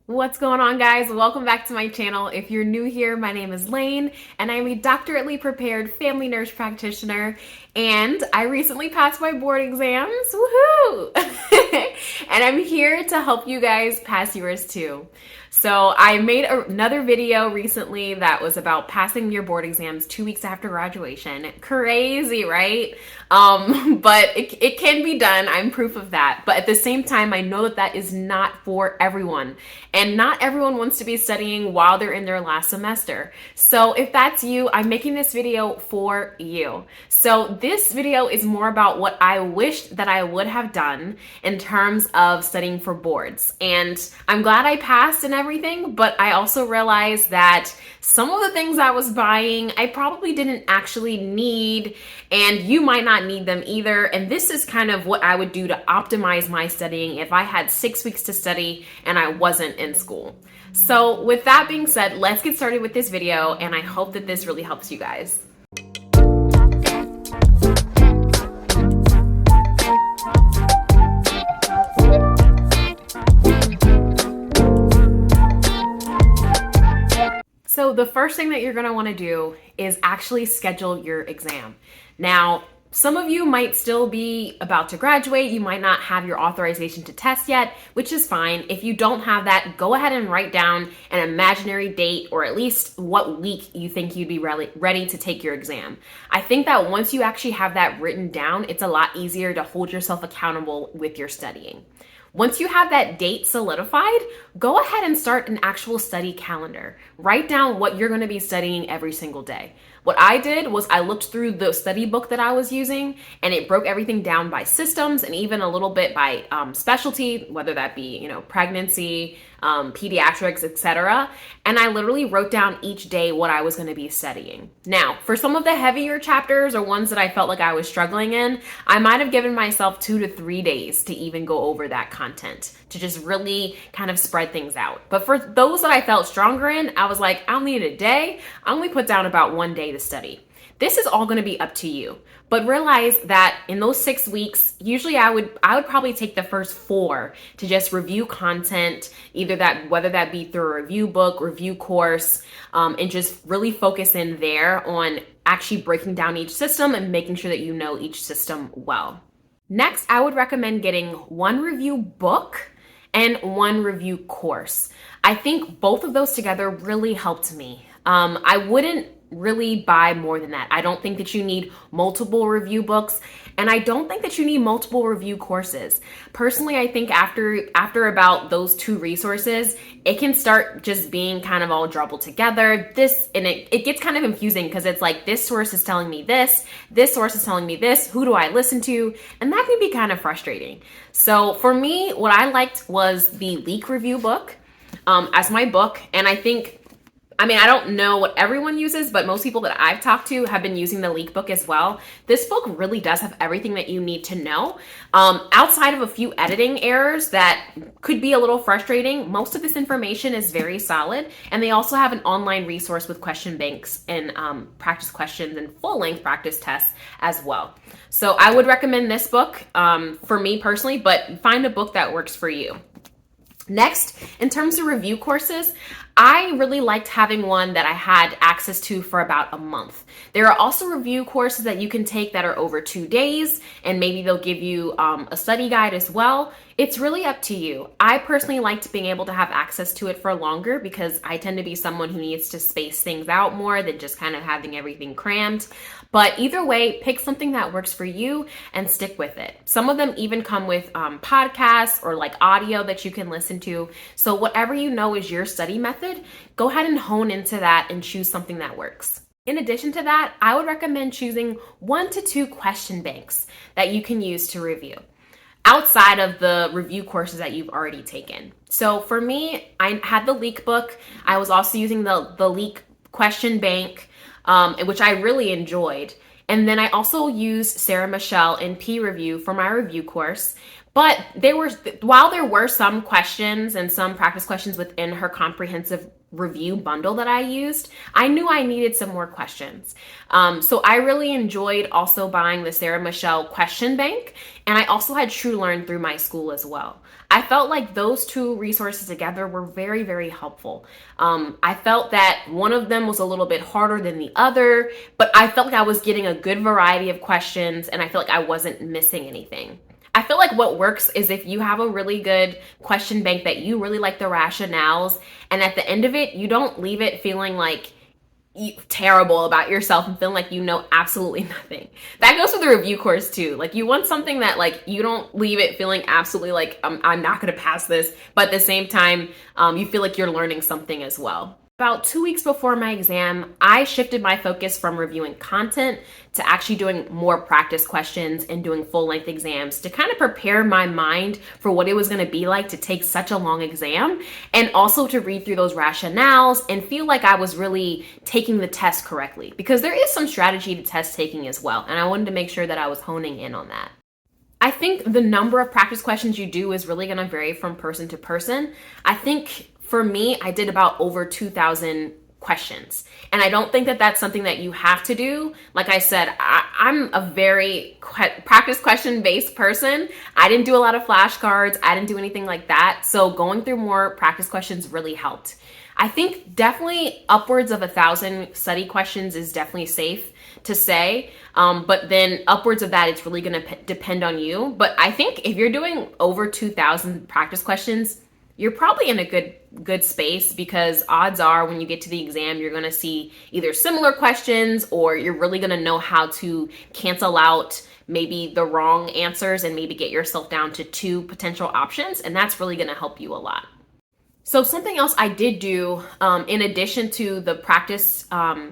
What's going on, guys? Welcome back to my channel. If you're new here, my name is Layne and I'm a doctorally prepared family nurse practitioner, and I recently passed my board exams. Woohoo! And I'm here to help you guys pass yours too. So I made another video recently that was about passing your board exams 2 weeks after graduation. Crazy, right? But it can be done. I'm proof of that. But at the same time, I know that that is not for everyone. And not everyone wants to be studying while they're in their last semester. So if that's you, I'm making this video for you. So this video is more about what I wished that I would have done in terms of studying for boards. And I'm glad I passed and everything, but I also realized that some of the things I was buying, I probably didn't actually need, and you might not need them either. And this is kind of what I would do to optimize my studying if I had 6 weeks to study and I wasn't in school. So with that being said, let's get started with this video, and I hope that this really helps you guys. So the first thing that you're going to want to do is actually schedule your exam. Now, some of you might still be about to graduate. You might not have your authorization to test yet, which is fine. If you don't have that, go ahead and write down an imaginary date, or at least what week you think you'd be ready to take your exam. I think that once you actually have that written down, it's a lot easier to hold yourself accountable with your studying. Once you have that date solidified, go ahead and start an actual study calendar. Write down what you're going to be studying every single day. What I did was I looked through the study book that I was using, and it broke everything down by systems and even a little bit by specialty, whether that be, pregnancy, pediatrics, etc. And I literally wrote down each day what I was going to be studying. Now, for some of the heavier chapters or ones that I felt like I was struggling in, I might have given myself 2 to 3 days to even go over that content, to just really kind of spread things out. But for those that I felt stronger in, I was like, I'll need a day. I only put down about 1 day to study. This is all going to be up to you. But realize that in those 6 weeks, usually I would probably take the first 4 to just review content, whether that be through a review book, review course, and just really focus in there on actually breaking down each system and making sure that you know each system well. Next, I would recommend getting 1 review book and 1 review course. I think both of those together really helped me. I wouldn't really buy more than that. I don't think that you need multiple review books, and I don't think that you need multiple review courses. Personally, I think after about those 2 resources, it can start just being kind of all jumbled together. It gets kind of confusing because it's like, this source is telling me this source is telling me this, who do I listen to? And that can be kind of frustrating. So for me, what I liked was the Leak review book as my book, and I don't know what everyone uses, but most people that I've talked to have been using the Leak book as well. This book really does have everything that you need to know. Outside of a few editing errors that could be a little frustrating, most of this information is very solid. And they also have an online resource with question banks and practice questions and full-length practice tests as well. So I would recommend this book for me personally, but find a book that works for you. Next, in terms of review courses, I really liked having one that I had access to for about a month. There are also review courses that you can take that are over 2 days, and maybe they'll give you a study guide as well. It's really up to you. I personally liked being able to have access to it for longer because I tend to be someone who needs to space things out more than just kind of having everything crammed. But either way, pick something that works for you and stick with it. Some of them even come with podcasts or like audio that you can listen to. So whatever you know is your study method, go ahead and hone into that and choose something that works. In addition to that, I would recommend choosing 1 to 2 question banks that you can use to review outside of the review courses that you've already taken. So for me, I had the Leak book. I was also using the Leak question bank, which I really enjoyed. And then I also used Sarah Michelle in P Review for my review course. But while there were some questions and some practice questions within her comprehensive review bundle that I used, I knew I needed some more questions. So I really enjoyed also buying the Sarah Michelle question bank, and I also had TrueLearn through my school as well. I felt like those two resources together were very, very helpful. I felt that one of them was a little bit harder than the other, but I felt like I was getting a good variety of questions, and I felt like I wasn't missing anything. I feel like what works is if you have a really good question bank that you really like the rationales, and at the end of it, you don't leave it feeling like terrible about yourself and feeling like you know absolutely nothing. That goes for the review course too. Like, you want something that like you don't leave it feeling absolutely like I'm not going to pass this, but at the same time, you feel like you're learning something as well. About 2 weeks before my exam, I shifted my focus from reviewing content to actually doing more practice questions and doing full-length exams to kind of prepare my mind for what it was going to be like to take such a long exam, and also to read through those rationales and feel like I was really taking the test correctly, because there is some strategy to test taking as well, and I wanted to make sure that I was honing in on that. I think the number of practice questions you do is really going to vary from person to person. I think for me, I did about over 2,000 questions. And I don't think that that's something that you have to do. Like I said, I'm a very practice question based person. I didn't do a lot of flashcards. I didn't do anything like that. So going through more practice questions really helped. I think definitely upwards of 1,000 study questions is definitely safe to say. But then upwards of that, it's really going to depend on you. But I think if you're doing over 2,000 practice questions, you're probably in a good space, because odds are when you get to the exam, you're going to see either similar questions, or you're really going to know how to cancel out maybe the wrong answers and maybe get yourself down to 2 potential options. And that's really going to help you a lot. So something else I did do, in addition to the practice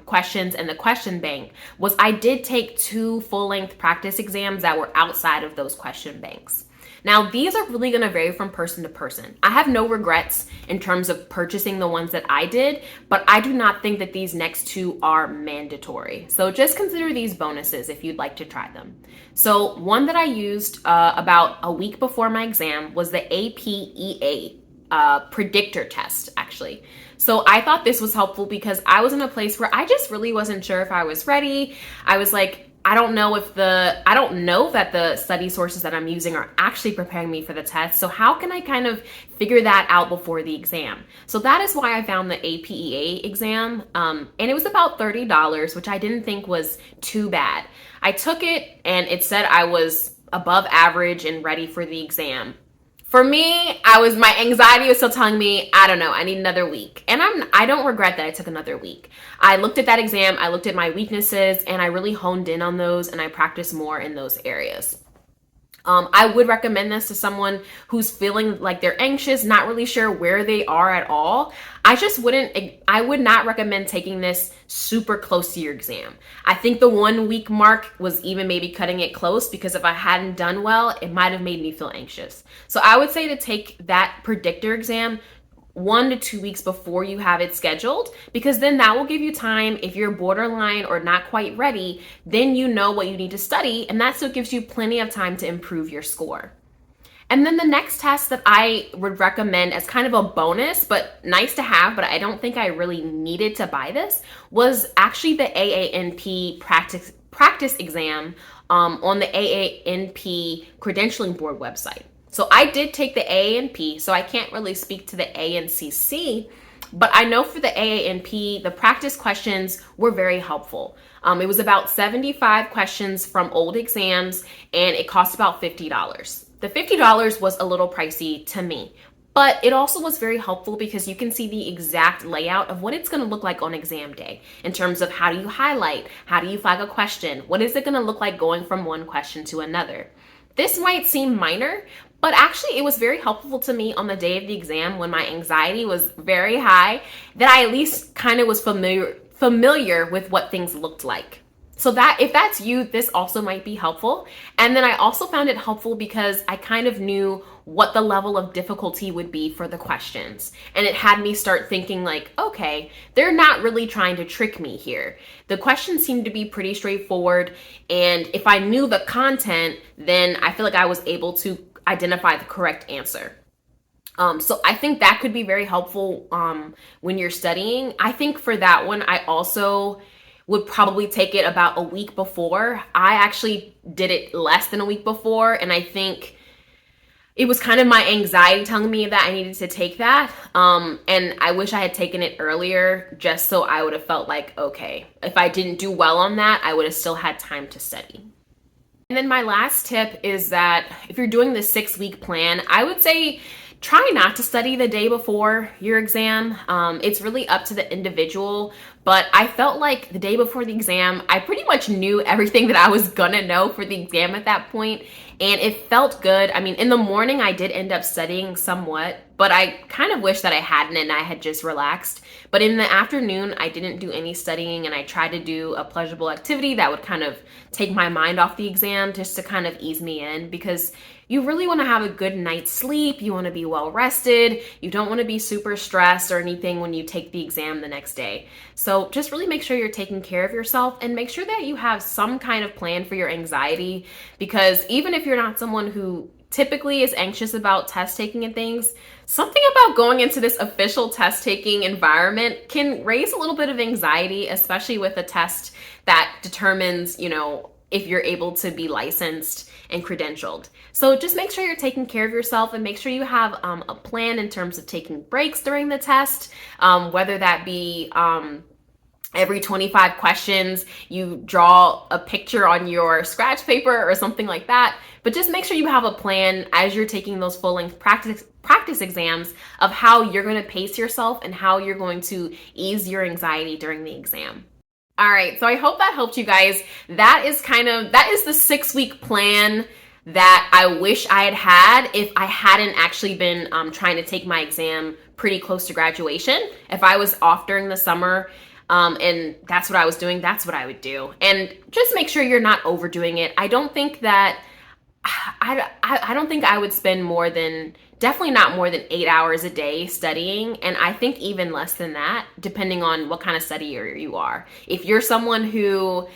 questions and the question bank, was I did take 2 full-length practice exams that were outside of those question banks. Now, these are really going to vary from person to person. I have no regrets in terms of purchasing the ones that I did, but I do not think that these next 2 are mandatory. So just consider these bonuses if you'd like to try them. So one that I used about a week before my exam was the APEA predictor test, actually. So I thought this was helpful because I was in a place where I just really wasn't sure if I was ready. I was like, I don't know that the study sources that I'm using are actually preparing me for the test. So how can I kind of figure that out before the exam? So that is why I found the APEA exam. And it was about $30, which I didn't think was too bad. I took it and it said I was above average and ready for the exam. For me, my anxiety was still telling me, I don't know, I need another week. And I don't regret that I took another week. I looked at that exam, I looked at my weaknesses, and I really honed in on those, and I practiced more in those areas. I would recommend this to someone who's feeling like they're anxious, not really sure where they are at all. I would not recommend taking this super close to your exam. I think the 1 week mark was even maybe cutting it close, because if I hadn't done well, it might have made me feel anxious. So I would say to take that predictor exam 1 to 2 weeks before you have it scheduled, because then that will give you time. If you're borderline or not quite ready, then you know what you need to study, and that still gives you plenty of time to improve your score. And then the next test that I would recommend as kind of a bonus, but nice to have, but I don't think I really needed to buy this, was actually the AANP practice exam on the AANP credentialing board website. So I did take the AANP, so I can't really speak to the ANCC, but I know for the AANP, the practice questions were very helpful. It was about 75 questions from old exams, and it cost about $50. The $50 was a little pricey to me, but it also was very helpful because you can see the exact layout of what it's going to look like on exam day in terms of how do you highlight, how do you flag a question, what is it going to look like going from one question to another. This might seem minor, but actually it was very helpful to me on the day of the exam when my anxiety was very high, that I at least kind of was familiar with what things looked like. So that if that's you, this also might be helpful. And then I also found it helpful because I kind of knew what the level of difficulty would be for the questions. And it had me start thinking like, okay, they're not really trying to trick me here. The questions seemed to be pretty straightforward. And if I knew the content, then I feel like I was able to identify the correct answer. So I think that could be very helpful when you're studying. I think for that one, I also would probably take it about a week before. I actually did it less than a week before, and I think it was kind of my anxiety telling me that I needed to take that. And I wish I had taken it earlier, just so I would have felt like, okay, if I didn't do well on that, I would have still had time to study. And then my last tip is that if you're doing the 6-week plan, I would say try not to study the day before your exam. It's really up to the individual, but I felt like the day before the exam, I pretty much knew everything that I was gonna know for the exam at that point, and it felt good. I mean, in the morning, I did end up studying somewhat, but I kind of wish that I hadn't and I had just relaxed. But in the afternoon, I didn't do any studying, and I tried to do a pleasurable activity that would kind of take my mind off the exam just to kind of ease me in, because you really want to have a good night's sleep. You want to be well rested. You don't want to be super stressed or anything when you take the exam the next day. So just really make sure you're taking care of yourself, and make sure that you have some kind of plan for your anxiety, because even if you're not someone who typically is anxious about test taking and things, something about going into this official test taking environment can raise a little bit of anxiety, especially with a test that determines, if you're able to be licensed and credentialed. So just make sure you're taking care of yourself, and make sure you have a plan in terms of taking breaks during the test, whether that be every 25 questions, you draw a picture on your scratch paper or something like that. But just make sure you have a plan as you're taking those full-length practice exams of how you're going to pace yourself and how you're going to ease your anxiety during the exam. All right, so I hope that helped you guys. That is the 6-week plan that I wish I had had if I hadn't actually been trying to take my exam pretty close to graduation. If I was off during the summer and that's what I was doing, that's what I would do. And just make sure you're not overdoing it. I don't think I would spend definitely not more than 8 hours a day studying. And I think even less than that, depending on what kind of studier you are. If you're someone who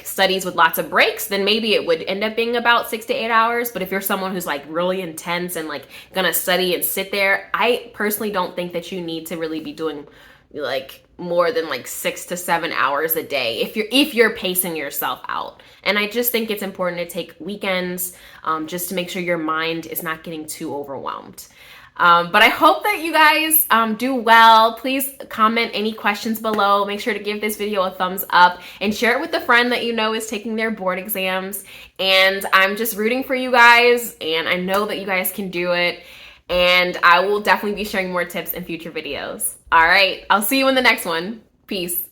studies with lots of breaks, then maybe it would end up being about 6 to 8 hours. But if you're someone who's really intense and gonna study and sit there, I personally don't think that you need to really be doing more than 6 to 7 hours a day if you're pacing yourself out. And I just think it's important to take weekends just to make sure your mind is not getting too overwhelmed. But I hope that you guys do well. Please comment any questions below. Make sure to give this video a thumbs up and share it with a friend that you know is taking their board exams. And I'm just rooting for you guys, and I know that you guys can do it. And I will definitely be sharing more tips in future videos. All right, I'll see you in the next one. Peace.